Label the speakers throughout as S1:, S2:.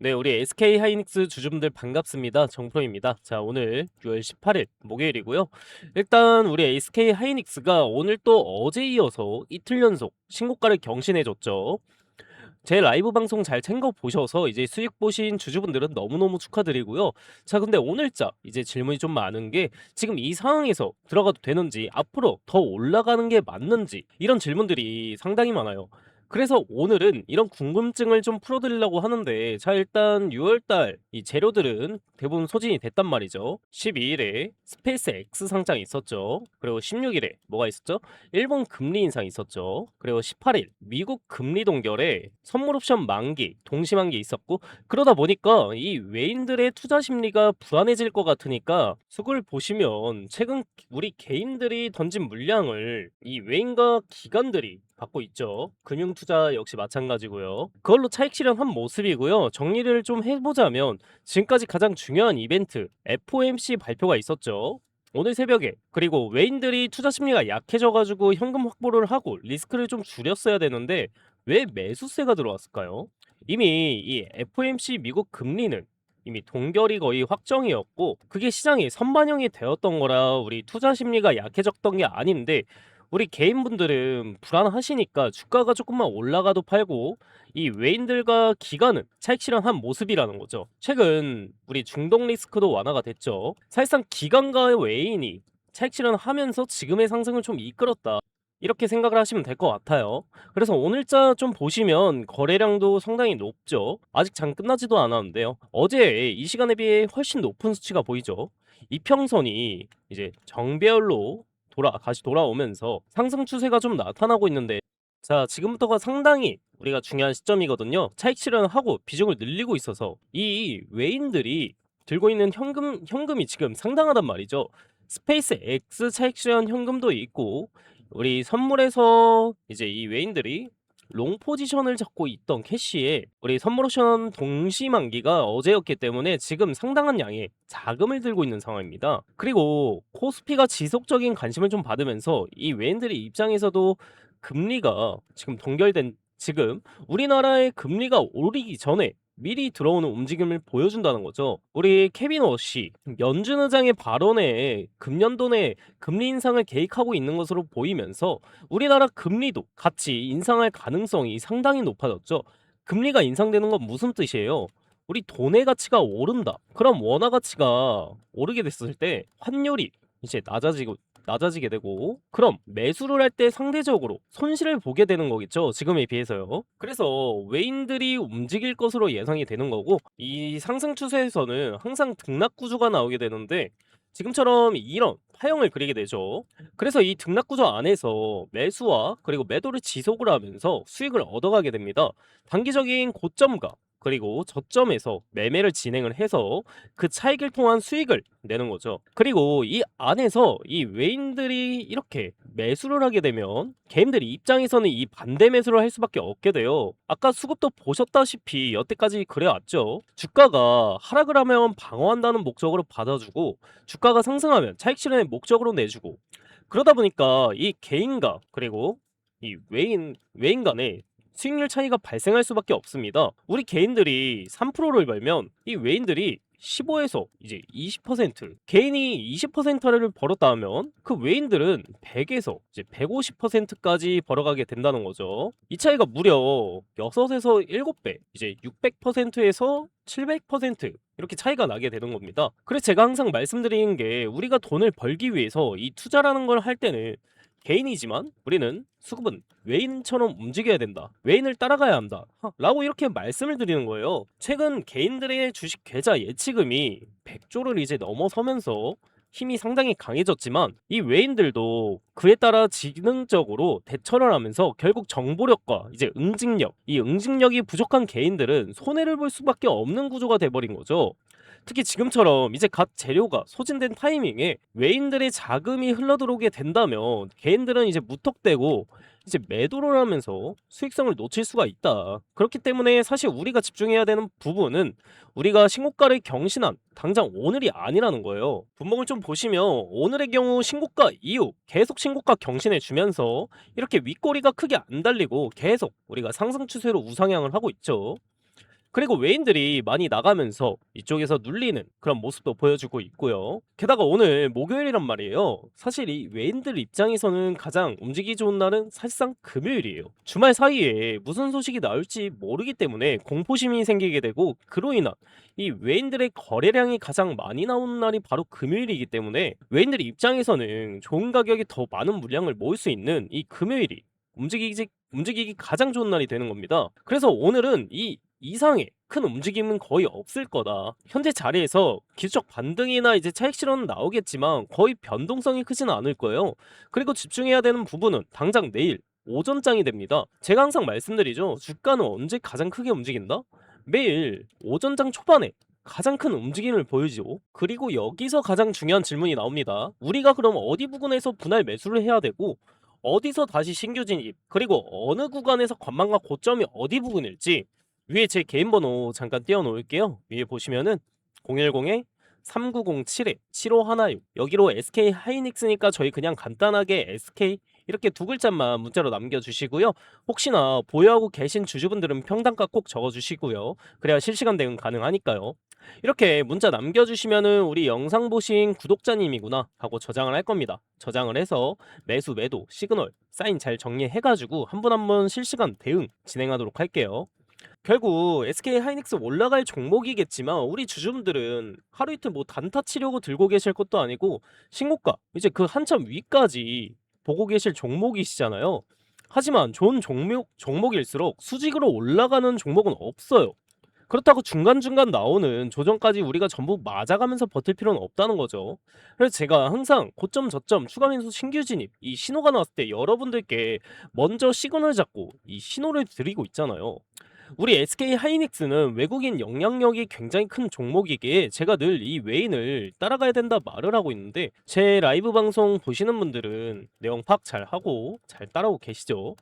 S1: 네, 우리 SK 하이닉스 주주분들 반갑습니다. 정프로입니다. 자, 오늘 6월 18일 목요일이고요. 일단 우리 SK 하이닉스가 오늘 또 어제 이어서 이틀 연속 신고가를 경신해 줬죠. 제 라이브 방송 잘 챙겨 보셔서 이제 수익 보신 주주분들은 너무너무 축하드리고요. 자, 근데 오늘자 이제 질문이 좀 많은 게 지금 이 상황에서 들어가도 되는지, 앞으로 더 올라가는 게 맞는지, 이런 질문들이 상당히 많아요. 그래서 오늘은 이런 궁금증을 좀 풀어드리려고 하는데, 자, 일단 6월달 이 재료들은 대부분 소진이 됐단 말이죠. 12일에 스페이스 X 상장이 있었죠. 그리고 16일에 뭐가 있었죠? 일본 금리 인상이 있었죠. 그리고 18일 미국 금리 동결에 선물 옵션 만기, 동시 만기 있었고, 그러다 보니까 이 외인들의 투자 심리가 불안해질 것 같으니까 수급을 보시면 최근 우리 개인들이 던진 물량을 이 외인과 기관들이 받고 있죠. 금융 투자 역시 마찬가지고요. 그걸로 차익 실현한 모습이고요. 정리를 좀 해보자면 지금까지 가장 중요한 이벤트 FOMC 발표가 있었죠. 오늘 새벽에. 그리고 외인들이 투자 심리가 약해져가지고 현금 확보를 하고 리스크를 좀 줄였어야 되는데 왜 매수세가 들어왔을까요? 이미 이 FOMC 미국 금리는 이미 동결이 거의 확정이었고, 그게 시장에 선반영이 되었던 거라 우리 투자 심리가 약해졌던 게 아닌데, 우리 개인분들은 불안하시니까 주가가 조금만 올라가도 팔고, 이 외인들과 기관은 차익 실현한 모습이라는 거죠. 최근 우리 중동 리스크도 완화가 됐죠. 사실상 기관과 외인이 차익 실현하면서 지금의 상승을 좀 이끌었다, 이렇게 생각을 하시면 될 것 같아요. 그래서 오늘자 좀 보시면 거래량도 상당히 높죠. 아직 장 끝나지도 않았는데요. 어제 이 시간에 비해 훨씬 높은 수치가 보이죠. 이평선이 이제 정배열로 다시 돌아오면서 상승 추세가 좀 나타나고 있는데, 자, 지금부터가 상당히 우리가 중요한 시점이거든요. 차익 실현하고 비중을 늘리고 있어서 이 외인들이 들고 있는 현금이 지금 상당하단 말이죠. 스페이스 X 차익 실현 현금도 있고, 우리 선물에서 이제 이 외인들이 롱 포지션을 잡고 있던 캐시에 우리 선물 옵션 동시 만기가 어제였기 때문에 지금 상당한 양의 자금을 들고 있는 상황입니다. 그리고 코스피가 지속적인 관심을 좀 받으면서 이 외인들의 입장에서도 금리가 지금 동결된 지금 우리나라의 금리가 오르기 전에 미리 들어오는 움직임을 보여준다는 거죠. 우리 케빈 워시 연준 의장의 발언에 금년도 내 금리 인상을 계획하고 있는 것으로 보이면서 우리나라 금리도 같이 인상할 가능성이 상당히 높아졌죠. 금리가 인상되는 건 무슨 뜻이에요? 우리 돈의 가치가 오른다. 그럼 원화 가치가 오르게 됐을 때 환율이 이제 낮아지게 되고, 그럼 매수를 할 때 상대적으로 손실을 보게 되는 거겠죠. 지금에 비해서요. 그래서 외인들이 움직일 것으로 예상이 되는 거고, 이 상승 추세에서는 항상 등락 구조가 나오게 되는데 지금처럼 이런 파형을 그리게 되죠. 그래서 이 등락 구조 안에서 매수와 그리고 매도를 지속을 하면서 수익을 얻어가게 됩니다. 단기적인 고점과 그리고 저점에서 매매를 진행을 해서 그 차익을 통한 수익을 내는 거죠. 그리고 이 안에서 이 외인들이 이렇게 매수를 하게 되면 개인들이 입장에서는 이 반대 매수를 할 수밖에 없게 돼요. 아까 수급도 보셨다시피 여태까지 그래왔죠. 주가가 하락을 하면 방어한다는 목적으로 받아주고, 주가가 상승하면 차익 실현의 목적으로 내주고, 그러다 보니까 이 개인과 그리고 이 외인 간의 수익률 차이가 발생할 수밖에 없습니다. 우리 개인들이 3%를 벌면 이 외인들이 15에서 이제 20%, 개인이 20%를 벌었다 하면 그 외인들은 100에서 이제 150%까지 벌어가게 된다는 거죠. 이 차이가 무려 6에서 7배, 이제 600%에서 700% 이렇게 차이가 나게 되는 겁니다. 그래서 제가 항상 말씀드리는 게, 우리가 돈을 벌기 위해서 이 투자라는 걸 할 때는 개인이지만 우리는 수급은 외인처럼 움직여야 된다, 외인을 따라가야 한다 라고 이렇게 말씀을 드리는 거예요. 최근 개인들의 주식 계좌 예치금이 100조를 이제 넘어서면서 힘이 상당히 강해졌지만, 이 외인들도 그에 따라 지능적으로 대처를 하면서 결국 정보력과 이제 응징력, 이 응징력이 부족한 개인들은 손해를 볼 수밖에 없는 구조가 돼버린 거죠. 특히 지금처럼 이제 갓 재료가 소진된 타이밍에 외인들의 자금이 흘러들어오게 된다면 개인들은 이제 무턱대고 이제 매도를 하면서 수익성을 놓칠 수가 있다. 그렇기 때문에 사실 우리가 집중해야 되는 부분은 우리가 신고가를 경신한 당장 오늘이 아니라는 거예요. 분봉을 좀 보시면 오늘의 경우 신고가 이후 계속 신고가 경신해 주면서 이렇게 윗꼬리가 크게 안 달리고 계속 우리가 상승 추세로 우상향을 하고 있죠. 그리고 외인들이 많이 나가면서 이쪽에서 눌리는 그런 모습도 보여주고 있고요. 게다가 오늘 목요일이란 말이에요. 사실 이 외인들 입장에서는 가장 움직이기 좋은 날은 사실상 금요일이에요. 주말 사이에 무슨 소식이 나올지 모르기 때문에 공포심이 생기게 되고, 그로 인한 이 외인들의 거래량이 가장 많이 나오는 날이 바로 금요일이기 때문에 외인들 입장에서는 좋은 가격에 더 많은 물량을 모을 수 있는 이 금요일이 움직이기 가장 좋은 날이 되는 겁니다. 그래서 오늘은 이 이상의 큰 움직임은 거의 없을 거다. 현재 자리에서 기술적 반등이나 이제 차익 실현은 나오겠지만 거의 변동성이 크지는 않을 거예요. 그리고 집중해야 되는 부분은 당장 내일 오전장이 됩니다. 제가 항상 말씀드리죠. 주가는 언제 가장 크게 움직인다? 매일 오전장 초반에 가장 큰 움직임을 보이죠. 그리고 여기서 가장 중요한 질문이 나옵니다. 우리가 그럼 어디 부근에서 분할 매수를 해야 되고, 어디서 다시 신규 진입, 그리고 어느 구간에서 관망과 고점이 어디 부근일지 위에 제 개인 번호 잠깐 띄워놓을게요. 위에 보시면은 010-3907-7516, 여기로 SK 하이닉스니까 저희 그냥 간단하게 SK 이렇게 두 글자만 문자로 남겨주시고요. 혹시나 보유하고 계신 주주분들은 평단가 꼭 적어주시고요. 그래야 실시간 대응 가능하니까요. 이렇게 문자 남겨주시면은 우리 영상 보신 구독자님이구나 하고 저장을 할 겁니다. 저장을 해서 매수, 매도, 시그널, 사인 잘 정리해가지고 한 분 한 분 실시간 대응 진행하도록 할게요. 결국 SK 하이닉스 올라갈 종목이겠지만 우리 주주분들은 하루 이틀 뭐 단타 치려고 들고 계실 것도 아니고 신고가 이제 그 한참 위까지 보고 계실 종목이시잖아요. 하지만 좋은 종목일수록 수직으로 올라가는 종목은 없어요. 그렇다고 중간중간 나오는 조정까지 우리가 전부 맞아가면서 버틸 필요는 없다는 거죠. 그래서 제가 항상 고점 저점 추가 민수 신규 진입 이 신호가 나왔을 때 여러분들께 먼저 시그널 잡고 이 신호를 드리고 있잖아요. 우리 SK 하이닉스는 외국인 영향력이 굉장히 큰 종목이기에 제가 늘 이 외인을 따라가야 된다 말을 하고 있는데, 제 라이브 방송 보시는 분들은 내용 파악 잘 하고 잘 따라오고 계시죠?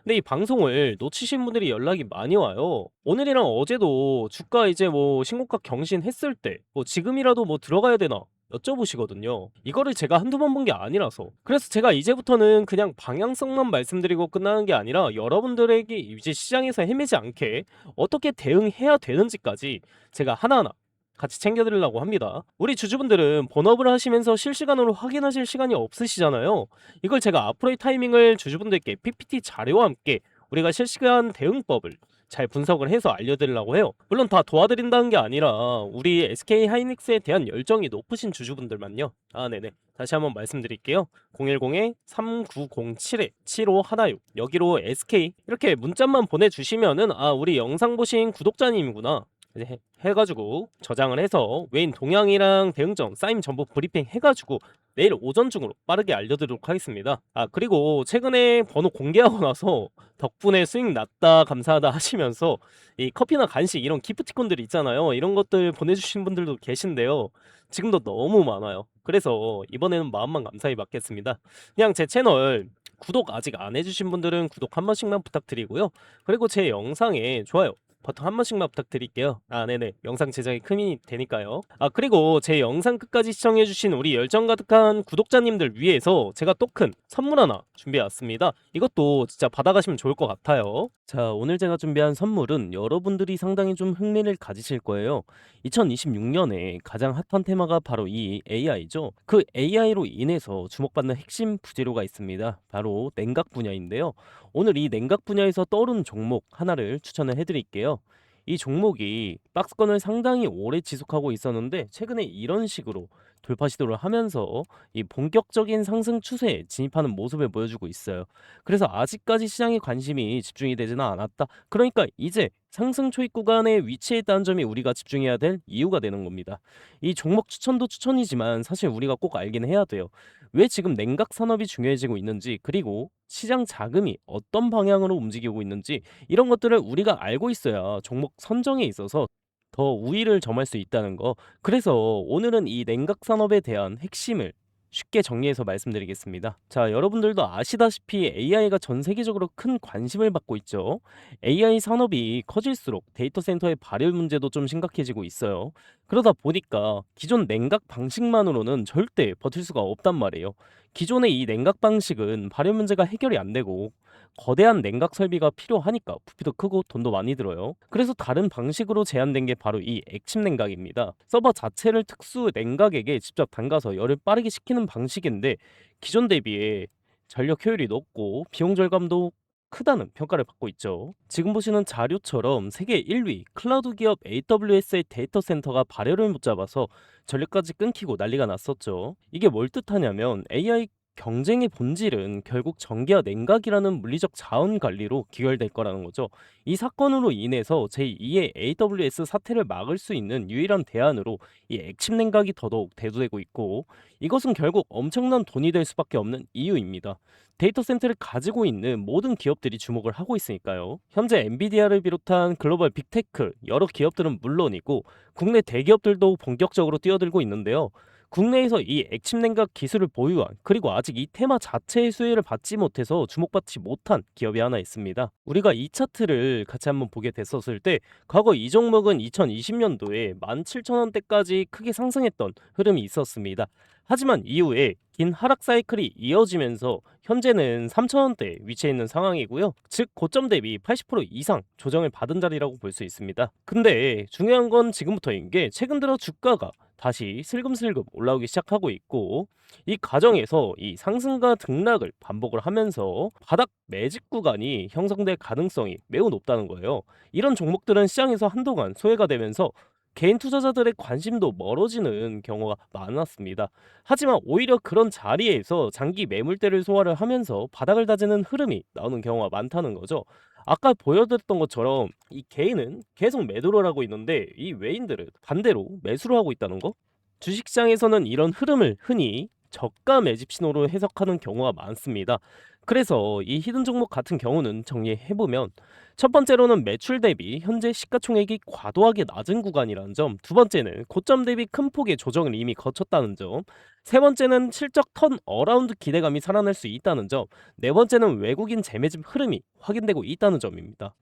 S1: 근데 이 방송을 놓치신 분들이 연락이 많이 와요. 오늘이랑 어제도 주가 이제 뭐 신고가 경신했을 때 뭐 지금이라도 뭐 들어가야 되나 여쭤보시거든요. 이거를 제가 한두 번 본 게 아니라서. 그래서 제가 이제부터는 그냥 방향성만 말씀드리고 끝나는 게 아니라 여러분들에게 이제 시장에서 헤매지 않게 어떻게 대응해야 되는지까지 제가 하나하나 같이 챙겨드리려고 합니다. 우리 주주분들은 본업을 하시면서 실시간으로 확인하실 시간이 없으시잖아요. 이걸 제가 앞으로의 타이밍을 주주분들께 PPT 자료와 함께 우리가 실시간 대응법을 잘 분석을 해서 알려드리려고 해요. 물론 다 도와드린다는 게 아니라 우리 SK 하이닉스에 대한 열정이 높으신 주주분들만요. 네네. 다시 한번 말씀드릴게요. 010-3907-7516, 여기로 SK 이렇게 문자만 보내주시면은 우리 영상 보신 구독자님이구나 이제 해가지고 저장을 해서 외인 동향이랑 대응점 사인 전부 브리핑 해가지고 내일 오전 중으로 빠르게 알려드리도록 하겠습니다. 그리고 최근에 번호 공개하고 나서 덕분에 수익 났다 감사하다 하시면서 이 커피나 간식 이런 기프티콘들 있잖아요. 이런 것들 보내주신 분들도 계신데요. 지금도 너무 많아요. 그래서 이번에는 마음만 감사히 받겠습니다. 그냥 제 채널 구독 아직 안 해주신 분들은 구독 한 번씩만 부탁드리고요. 그리고 제 영상에 좋아요 버튼 한 번씩만 부탁드릴게요. 네네. 영상 제작에 큰 힘이 되니까요. 그리고 제 영상 끝까지 시청해주신 우리 열정 가득한 구독자님들 위해서 제가 또 큰 선물 하나 준비해왔습니다. 이것도 진짜 받아가시면 좋을 것 같아요. 자, 오늘 제가 준비한 선물은 여러분들이 상당히 좀 흥미를 가지실 거예요. 2026년에 가장 핫한 테마가 바로 이 AI죠. 그 AI로 인해서 주목받는 핵심 부재료가 있습니다. 바로 냉각 분야인데요. 오늘 이 냉각 분야에서 떠오르는 종목 하나를 추천을 해드릴게요. 이 종목이 박스권을 상당히 오래 지속하고 있었는데 최근에 이런 식으로 돌파 시도를 하면서 이 본격적인 상승 추세에 진입하는 모습을 보여주고 있어요. 그래서 아직까지 시장에 관심이 집중이 되지는 않았다. 그러니까 이제 상승 초입 구간에 위치해 있다는 점이 우리가 집중해야 될 이유가 되는 겁니다. 이 종목 추천도 추천이지만 사실 우리가 꼭 알긴 해야 돼요. 왜 지금 냉각 산업이 중요해지고 있는지, 그리고 시장 자금이 어떤 방향으로 움직이고 있는지, 이런 것들을 우리가 알고 있어야 종목 선정에 있어서 더 우위를 점할 수 있다는 거. 그래서 오늘은 이 냉각 산업에 대한 핵심을 쉽게 정리해서 말씀드리겠습니다. 자, 여러분들도 아시다시피 AI가 전 세계적으로 큰 관심을 받고 있죠. AI 산업이 커질수록 데이터 센터의 발열 문제도 좀 심각해지고 있어요. 그러다 보니까 기존 냉각 방식만으로는 절대 버틸 수가 없단 말이에요. 기존의 이 냉각 방식은 발열 문제가 해결이 안 되고 거대한 냉각 설비가 필요하니까 부피도 크고 돈도 많이 들어요. 그래서 다른 방식으로 제안된 게 바로 이 액침 냉각입니다. 서버 자체를 특수 냉각액에 직접 담가서 열을 빠르게 식히는 방식인데 기존 대비에 전력 효율이 높고 비용 절감도 크다는 평가를 받고 있죠. 지금 보시는 자료처럼 세계 1위 클라우드 기업 AWS의 데이터 센터가 발열을 못 잡아서 전력까지 끊기고 난리가 났었죠. 이게 뭘 뜻하냐면 AI 경쟁의 본질은 결국 전기와 냉각이라는 물리적 자원 관리로 귀결될 거라는 거죠. 이 사건으로 인해서 제2의 AWS 사태를 막을 수 있는 유일한 대안으로 이 액침 냉각이 더더욱 대두되고 있고, 이것은 결국 엄청난 돈이 될 수밖에 없는 이유입니다. 데이터 센터를 가지고 있는 모든 기업들이 주목을 하고 있으니까요. 현재 엔비디아를 비롯한 글로벌 빅테크 여러 기업들은 물론이고 국내 대기업들도 본격적으로 뛰어들고 있는데요. 국내에서 이 액침 냉각 기술을 보유한, 그리고 아직 이 테마 자체의 수혜를 받지 못해서 주목받지 못한 기업이 하나 있습니다. 우리가 이 차트를 같이 한번 보게 됐었을 때 과거 이 종목은 2020년도에 17,000원대까지 크게 상승했던 흐름이 있었습니다. 하지만 이후에 긴 하락 사이클이 이어지면서 현재는 3,000원대에 위치해 있는 상황이고요. 즉 고점 대비 80% 이상 조정을 받은 자리라고 볼 수 있습니다. 근데 중요한 건 지금부터인 게, 최근 들어 주가가 다시 슬금슬금 올라오기 시작하고 있고, 이 과정에서 이 상승과 등락을 반복을 하면서 바닥 매집 구간이 형성될 가능성이 매우 높다는 거예요. 이런 종목들은 시장에서 한동안 소외가 되면서 개인 투자자들의 관심도 멀어지는 경우가 많았습니다. 하지만 오히려 그런 자리에서 장기 매물대를 소화를 하면서 바닥을 다지는 흐름이 나오는 경우가 많다는 거죠. 아까 보여드렸던 것처럼 이 개인은 계속 매도를 하고 있는데 이 외인들은 반대로 매수를 하고 있다는 거? 주식시장에서는 이런 흐름을 흔히 저가 매집 신호로 해석하는 경우가 많습니다. 그래서 이 히든 종목 같은 경우는 정리해보면, 첫 번째로는 매출 대비 현재 시가총액이 과도하게 낮은 구간이라는 점, 두 번째는 고점 대비 큰 폭의 조정을 이미 거쳤다는 점, 세 번째는 실적 턴 어라운드 기대감이 살아날 수 있다는 점, 네 번째는 외국인 재매집 흐름이 확인되고 있다는 점입니다.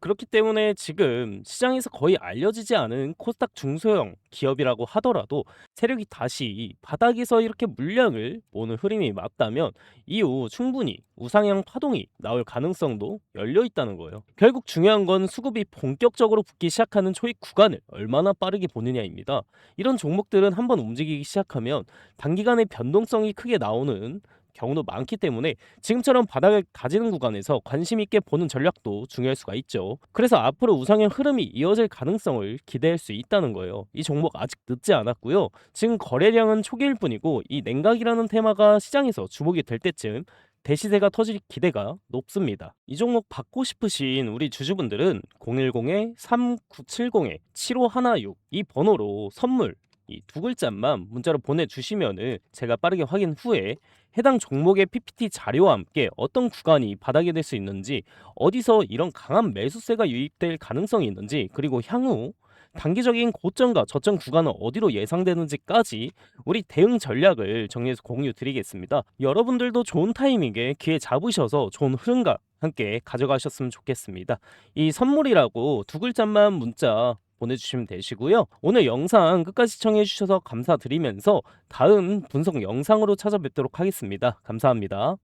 S1: 그렇기 때문에 지금 시장에서 거의 알려지지 않은 코스닥 중소형 기업이라고 하더라도 세력이 다시 바닥에서 이렇게 물량을 모는 흐름이 맞다면 이후 충분히 우상향 파동이 나올 가능성도 열려 있다는 거예요. 결국 중요한 건 수급이 본격적으로 붙기 시작하는 초입 구간을 얼마나 빠르게 보느냐입니다. 이런 종목들은 한번 움직이기 시작하면 단기간에 변동성이 크게 나오는 경우도 많기 때문에 지금처럼 바닥을 다지는 구간에서 관심 있게 보는 전략도 중요할 수가 있죠. 그래서 앞으로 우상향 흐름이 이어질 가능성을 기대할 수 있다는 거예요. 이 종목 아직 늦지 않았고요. 지금 거래량은 초기일 뿐이고 이 냉각이라는 테마가 시장에서 주목이 될 때쯤 대시세가 터질 기대가 높습니다. 이 종목 받고 싶으신 우리 주주분들은 010-3970-7516 이 번호로 선물 이 두 글자만 문자로 보내주시면은 제가 빠르게 확인 후에 해당 종목의 PPT 자료와 함께 어떤 구간이 바닥이 될 수 있는지, 어디서 이런 강한 매수세가 유입될 가능성이 있는지, 그리고 향후 단기적인 고점과 저점 구간은 어디로 예상되는지까지 우리 대응 전략을 정리해서 공유 드리겠습니다. 여러분들도 좋은 타이밍에 기회 잡으셔서 좋은 흐름과 함께 가져가셨으면 좋겠습니다. 이 선물이라고 두 글자만 문자 보내주시면 되시고요. 오늘 영상 끝까지 시청해주셔서 감사드리면서 다음 분석 영상으로 찾아뵙도록 하겠습니다. 감사합니다.